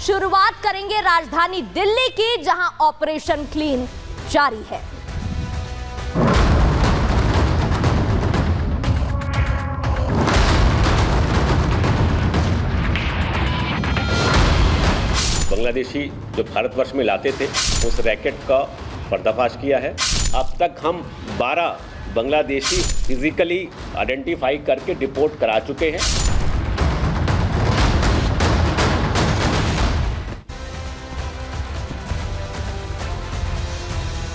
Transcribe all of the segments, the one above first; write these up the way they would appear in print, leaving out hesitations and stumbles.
शुरुआत करेंगे राजधानी दिल्ली की, जहां ऑपरेशन क्लीन जारी है। बांग्लादेशी जो भारतवर्ष में लाते थे उस रैकेट का पर्दाफाश किया है। अब तक हम 12 बांग्लादेशी फिजिकली आइडेंटिफाई करके डिपोर्ट करा चुके हैं।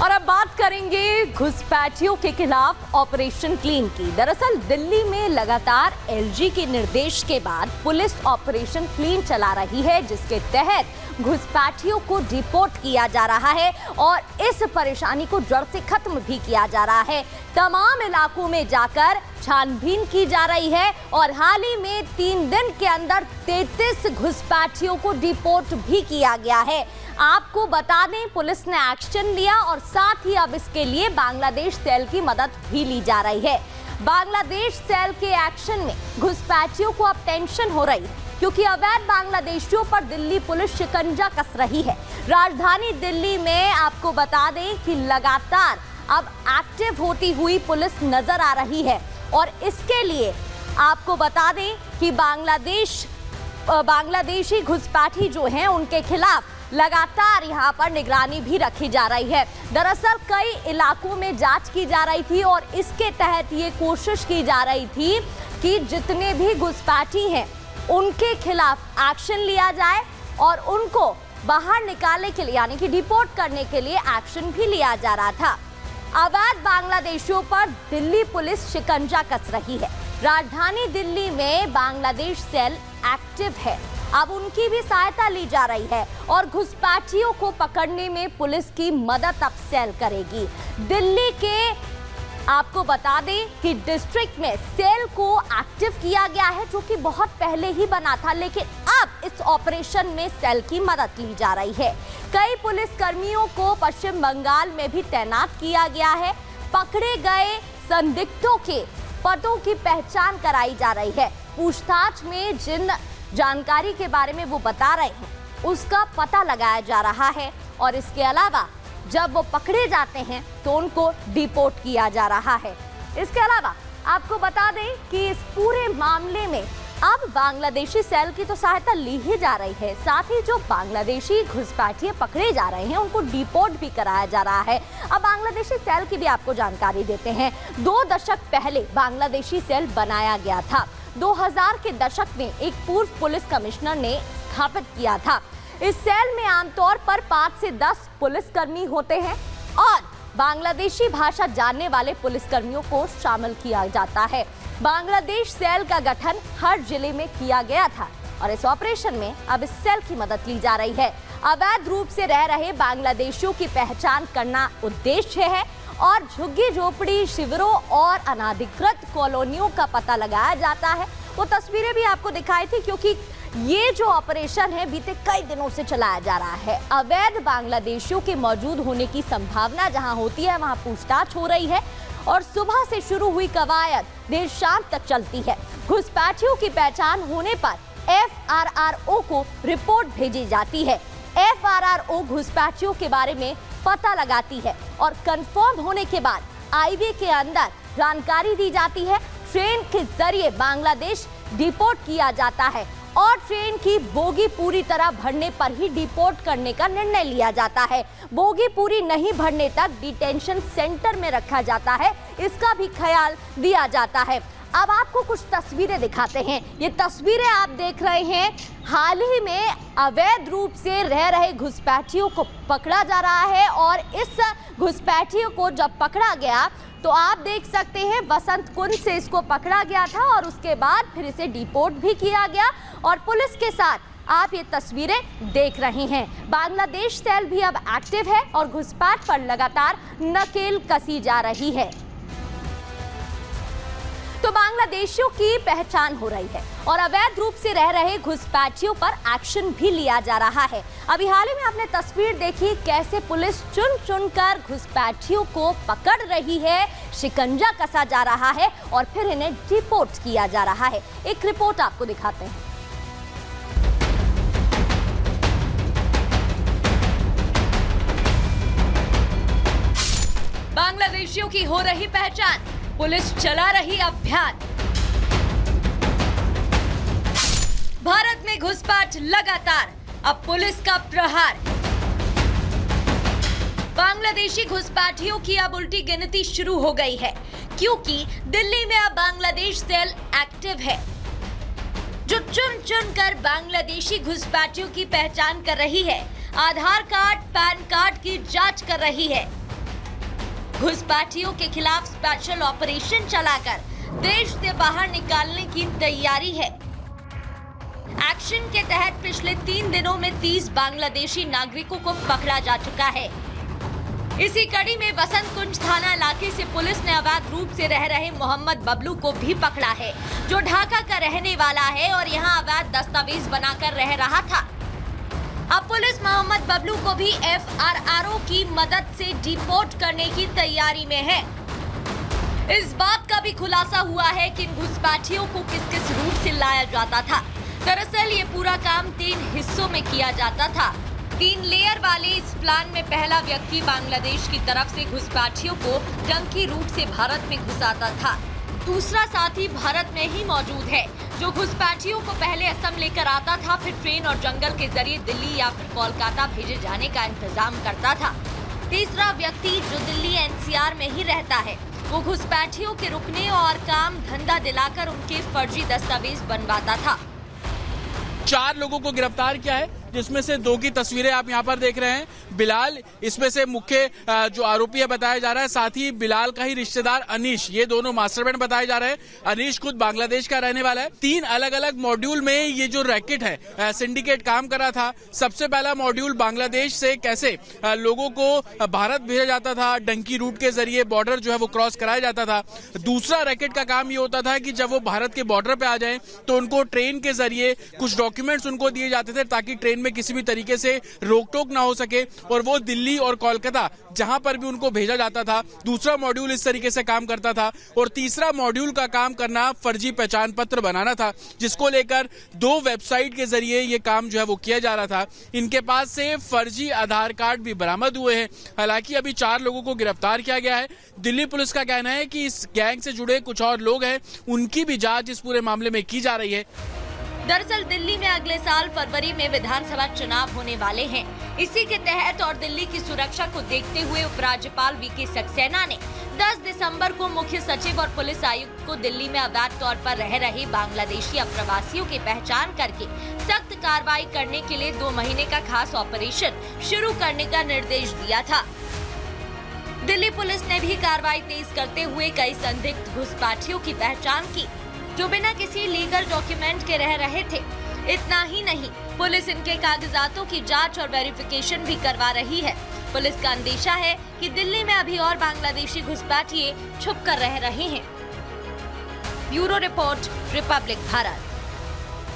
और अब बात करेंगे घुसपैठियों के खिलाफ ऑपरेशन क्लीन की। दरअसल दिल्ली में लगातार एलजी के निर्देश के बाद पुलिस ऑपरेशन क्लीन चला रही है, जिसके तहत घुसपैठियों को डिपोर्ट किया जा रहा है और इस परेशानी को जड़ से खत्म भी किया जा रहा है। तमाम इलाकों में जाकर छानबीन की जा रही है और हाल ही में 3 दिन के अंदर 33 घुसपैठियों को डिपोर्ट भी किया गया है। आपको बता दें, पुलिस ने एक्शन लिया और साथ ही अब इसके लिए बांग्लादेश सेल की मदद भी ली जा रही है। बांग्लादेश सेल के एक्शन में घुसपैठियों को अब टेंशन हो रही है, क्योंकि अवैध बांग्लादेशियों पर दिल्ली पुलिस शिकंजा कस रही है। राजधानी दिल्ली में आपको बता दें कि लगातार अब एक्टिव होती हुई पुलिस नजर आ रही है और इसके लिए आपको बता दें कि बांग्लादेशी घुसपैठी जो हैं उनके खिलाफ लगातार यहां पर निगरानी भी रखी जा रही है। दरअसल कई इलाकों में जांच की जा रही थी और इसके तहत ये कोशिश की जा रही थी कि जितने भी घुसपैठी हैं उनके खिलाफ एक्शन लिया जाए और उनको बाहर निकालने के लिए, यानी कि डिपोर्ट करने के लिए एक्शन भी लिया जा रहा था। अवैध बांग्लादेशियों पर दिल्ली पुलिस शिकंजा कस रही है। राजधानी दिल्ली में बांग्लादेश सेल एक्टिव है, अब उनकी भी सहायता ली जा रही है और घुसपैठियों को पकड़ने में पुलिस की मदद अब सेल करेगी। दिल्ली के आपको बता दें कि डिस्ट्रिक्ट में सेल को एक्टिव किया गया है, जो कि बहुत पहले ही बना था, लेकिन अब इस ऑपरेशन में सेल की मदद ली जा रही है। कई पुलिस कर्मियों को पश्चिम बंगाल में भी तैनात किया गया है। पकड़े गए संदिग्धों के पतों की पहचान कराई जा रही है। पूछताछ में जिन जानकारी के बारे में वो बता रहे हैं उसका पता लगाया जा रहा है और इसके अलावा जब वो पकड़े जाते हैं तो उनको डिपोर्ट किया जा रहा है। इसके अलावा आपको बता दें कि इस पूरे मामले में अब बांग्लादेशी सेल की तो सहायता ली ही जा रही है, साथ ही जो बांग्लादेशी घुसपैठिए पकड़े जा रहे हैं उनको डिपोर्ट भी कराया जा रहा है। अब बांग्लादेशी सेल की भी आपको जानकारी देते हैं। 2 दशक पहले बांग्लादेशी सेल बनाया गया था। 2000 के दशक में एक पूर्व पुलिस कमिश्नर ने स्थापित किया था। इस सेल में आमतौर पर 5 से 10 पुलिसकर्मी होते हैं और बांग्लादेशी भाषा जानने वाले पुलिसकर्मियों को शामिल किया जाता है। बांग्लादेश सेल का गठन हर जिले में किया गया था और इस ऑपरेशन में अब इस सेल की मदद ली जा रही है। अवैध रूप से रह रहे बांग्लादेशियों की पहचान करना उद्देश्य है और झुग्गी झोपड़ी शिविरों और अनाधिकृत कॉलोनियों का पता लगाया जाता है। वो तस्वीरें भी आपको दिखाई थी, क्योंकि ये जो ऑपरेशन है बीते कई दिनों से चलाया जा रहा है। अवैध बांग्लादेशियों के मौजूद होने की संभावना जहां होती है वहां पूछताछ हो रही है और सुबह से शुरू हुई कवायद देर शाम तक चलती है। घुसपैठियों की पहचान होने पर FRRO को रिपोर्ट भेजी जाती है। FRRO घुसपैठियों के बारे में पता लगाती है और कंफर्म होने के बाद IB के अंदर जानकारी दी जाती है। ट्रेन के जरिए बांग्लादेश डिपोर्ट किया जाता है और ट्रेन की बोगी पूरी तरह भरने पर ही डिपोर्ट करने का निर्णय लिया जाता है। बोगी पूरी नहीं भरने तक डिटेंशन सेंटर में रखा जाता है, इसका भी ख्याल दिया जाता है। अब आपको कुछ तस्वीरें दिखाते हैं। ये तस्वीरें आप देख रहे हैं, हाल ही में अवैध रूप से रह रहे घुसपैठियों को पकड़ा जा रहा है और इस घुसपैठियों को जब पकड़ा गया तो आप देख सकते हैं वसंत कुंज से इसको पकड़ा गया था और उसके बाद फिर इसे डिपोर्ट भी किया गया और पुलिस के साथ आप ये तस्वीरें देख रहे हैं। बांग्लादेश सेल भी अब एक्टिव है और घुसपैठ पर लगातार नकेल कसी जा रही है। तो बांग्लादेशियों की पहचान हो रही है और अवैध रूप से रह रहे घुसपैठियों पर एक्शन भी लिया जा रहा है। अभी हाल ही में आपने तस्वीर देखी कैसे पुलिस चुन चुनकर घुसपैठियों को पकड़ रही है, शिकंजा कसा जा रहा है और फिर इन्हें डिपोर्ट किया जा रहा है। एक रिपोर्ट आपको दिखाते हैं। की हो रही पहचान, पुलिस चला रही अभियान। भारत में घुसपैठ लगातार, अब पुलिस का प्रहार। बांग्लादेशी घुसपैठियों की अब उल्टी गिनती शुरू हो गई है, क्योंकि दिल्ली में अब बांग्लादेश सेल एक्टिव है, जो चुन चुन कर बांग्लादेशी घुसपैठियों की पहचान कर रही है, आधार कार्ड, पैन कार्ड की जांच कर रही है। घुसपैठियों के खिलाफ स्पेशल ऑपरेशन चलाकर देश से बाहर निकालने की तैयारी है। एक्शन के तहत पिछले 3 दिनों में 30 बांग्लादेशी नागरिकों को पकड़ा जा चुका है। इसी कड़ी में बसंत कुंज थाना इलाके से पुलिस ने अवैध रूप से रह रहे मोहम्मद बबलू को भी पकड़ा है, जो ढाका का रहने वाला है और यहां अवैध दस्तावेज बनाकर रह रहा था। अब पुलिस मोहम्मद बबलू को भी FRRO की मदद से डिपोर्ट करने की तैयारी में है। इस बात का भी खुलासा हुआ है कि इन घुसपैठियों को किस किस रूट से लाया जाता था। दरअसल ये पूरा काम 3 हिस्सों में किया जाता था। 3 लेयर वाले इस प्लान में पहला व्यक्ति बांग्लादेश की तरफ से घुसपैठियों को डंकी रूट से भारत में घुसाता था। दूसरा साथी भारत में ही मौजूद है, जो घुसपैठियों को पहले असम लेकर आता था, फिर ट्रेन और जंगल के जरिए दिल्ली या फिर कोलकाता भेजे जाने का इंतजाम करता था। तीसरा व्यक्ति, जो दिल्ली NCR में ही रहता है, वो घुसपैठियों के रुकने और काम धंधा दिलाकर उनके फर्जी दस्तावेज बनवाता था। 4 लोगों को गिरफ्तार किया है, जिसमें से 2 की तस्वीरें आप यहां पर देख रहे हैं। बिलाल इसमें से मुख्य जो आरोपी है बताया जा रहा है, साथ ही बिलाल का ही रिश्तेदार अनीश, ये दोनों मास्टरमाइंड बताए जा रहे हैं। अनीश खुद बांग्लादेश का रहने वाला है। 3 अलग अलग मॉड्यूल में ये जो रैकेट है, सिंडिकेट काम कर रहा था। सबसे पहला मॉड्यूल बांग्लादेश से कैसे लोगों को भारत भेजा जाता था, डंकी रूट के जरिए बॉर्डर जो है वो क्रॉस कराया जाता था। दूसरा रैकेट का काम ये होता था कि जब वो भारत के बॉर्डर पे आ जाए तो उनको ट्रेन के जरिए कुछ डॉक्यूमेंट्स उनको दिए जाते थे, ताकि ट्रेन में किसी भी तरीके से रोक टोक ना हो सके और वो दिल्ली और कोलकाता जहां पर भी उनको भेजा जाता था। दूसरा मॉड्यूल इस तरीके से काम करता था और तीसरा मॉड्यूल का काम करना फर्जी पहचान पत्र बनाना था, जिसको लेकर 2 वेबसाइट के जरिए ये काम जो है वो किया जा रहा था। इनके पास से फर्जी आधार कार्ड भी बरामद हुए हैं। हालांकि अभी 4 लोगों को गिरफ्तार किया गया है। दिल्ली पुलिस का कहना है कि इस गैंग से जुड़े कुछ और लोग हैं, उनकी भी जांच इस पूरे मामले में की जा रही है। दरअसल दिल्ली में अगले साल फरवरी में विधानसभा चुनाव होने वाले हैं। इसी के तहत और दिल्ली की सुरक्षा को देखते हुए उपराज्यपाल VK सक्सेना ने 10 दिसंबर को मुख्य सचिव और पुलिस आयुक्त को दिल्ली में अवैध तौर पर रह रहे बांग्लादेशी अप्रवासियों की पहचान करके सख्त कार्रवाई करने के लिए 2 महीने का खास ऑपरेशन शुरू करने का निर्देश दिया था। दिल्ली पुलिस ने भी कार्रवाई तेज करते हुए कई संदिग्ध घुसपैठियों की पहचान की, जो बिना किसी लीगल डॉक्यूमेंट के रह रहे थे। इतना ही नहीं, पुलिस इनके कागजातों की जांच और वेरिफिकेशन भी करवा रही है। पुलिस का अंदेशा है कि दिल्ली में अभी और बांग्लादेशी घुसपैठिए छुप कर रह रहे हैं। Bureau report, Republic Bharat.